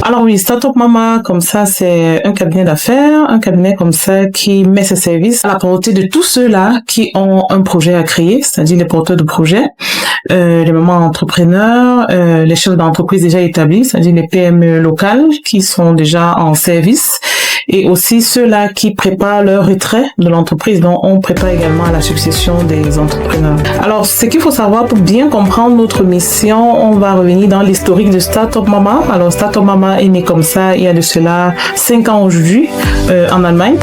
Alors oui, Startup Mama, comme ça, c'est un cabinet d'affaires, un cabinet comme ça qui met ses services à la portée de tous ceux-là qui ont un projet à créer, c'est-à-dire les porteurs de projets, les mamans entrepreneurs, les chefs d'entreprise déjà établis, c'est-à-dire les PME locales qui sont déjà en service, et aussi ceux-là qui préparent leur retrait de l'entreprise, dont on prépare également à la succession des entrepreneurs. Alors, ce qu'il faut savoir pour bien comprendre notre mission, on va revenir dans l'historique de Startup Mama. Alors, Startup Mama est né comme ça il y a de cela 5 ans aujourd'hui en Allemagne.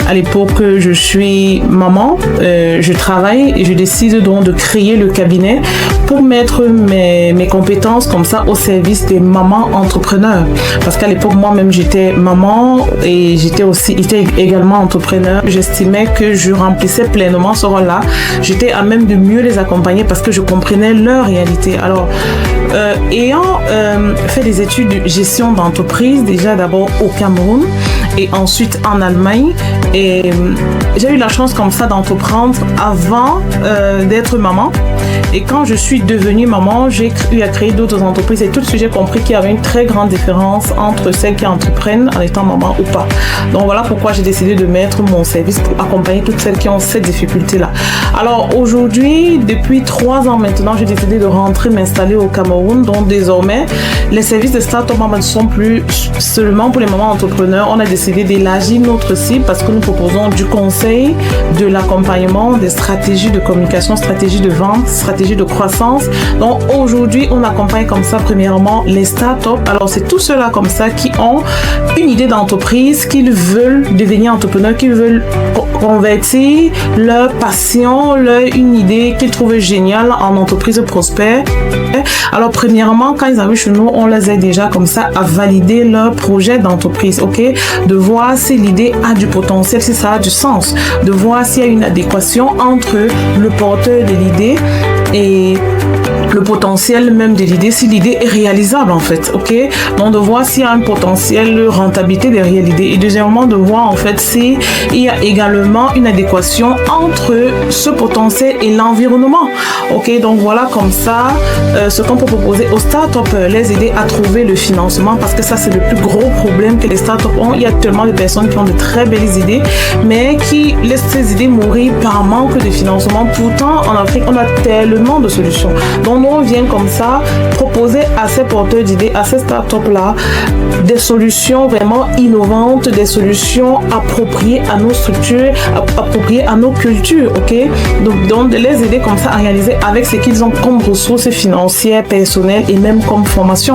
À l'époque, je suis maman, je travaille et je décide donc de créer le cabinet pour mettre mes compétences comme ça au service des mamans entrepreneurs. Parce qu'à l'époque, moi-même, j'étais maman et j'étais également entrepreneur. J'estimais que je remplissais pleinement ce rôle-là. J'étais à même de mieux les accompagner parce que je comprenais leur réalité. Alors, ayant fait des études de gestion d'entreprise, déjà d'abord au Cameroun et ensuite en Allemagne, et j'ai eu la chance comme ça d'entreprendre avant d'être maman. Et quand je suis devenue maman, j'ai eu à créer d'autres entreprises et tout de suite j'ai compris qu'il y avait une très grande différence entre celles qui entreprennent en étant maman ou pas. Donc voilà pourquoi j'ai décidé de mettre mon service pour accompagner toutes celles qui ont cette difficulté-là. Alors aujourd'hui, depuis 3 ans maintenant, j'ai décidé de rentrer m'installer au Cameroun. Donc désormais, les services de Startup Mama ne sont plus seulement pour les mamans entrepreneurs. On a décidé d'élargir notre cible parce que nous proposons du conseil, de l'accompagnement, des stratégies de communication, stratégies de vente, stratégie de croissance. Donc aujourd'hui, on accompagne comme ça premièrement les startups. Alors c'est tous ceux-là comme ça qui ont une idée d'entreprise, qu'ils veulent devenir entrepreneurs, qu'ils veulent convertir leur passion, une idée qu'ils trouvent géniale en entreprise prospère. Alors premièrement, quand ils arrivent chez nous, on les aide déjà comme ça à valider leur projet d'entreprise, ok? De voir si l'idée a du potentiel, si ça a du sens, de voir s'il y a une adéquation entre le porteur de l'idée et le potentiel même de l'idée, si l'idée est réalisable en fait, ok? Donc de voir s'il y a un potentiel de rentabilité derrière l'idée, et deuxièmement de voir en fait s'il y a également une adéquation entre ce potentiel et l'environnement, ok? Donc voilà comme ça ce qu'on peut proposer aux startups, les aider à trouver le financement, parce que ça c'est le plus gros problème que les startups ont. Il y a tellement de personnes qui ont de très belles idées mais qui laissent ces idées mourir par manque de financement. Pourtant en Afrique on a tellement de solutions. Donc nous on vient comme ça proposer à ces porteurs d'idées, à ces startups là, des solutions vraiment innovantes, des solutions appropriées à nos structures, appropriées à nos cultures, ok? Donc de les aider comme ça à réaliser avec ce qu'ils ont comme ressources financières, personnelles et même comme formation.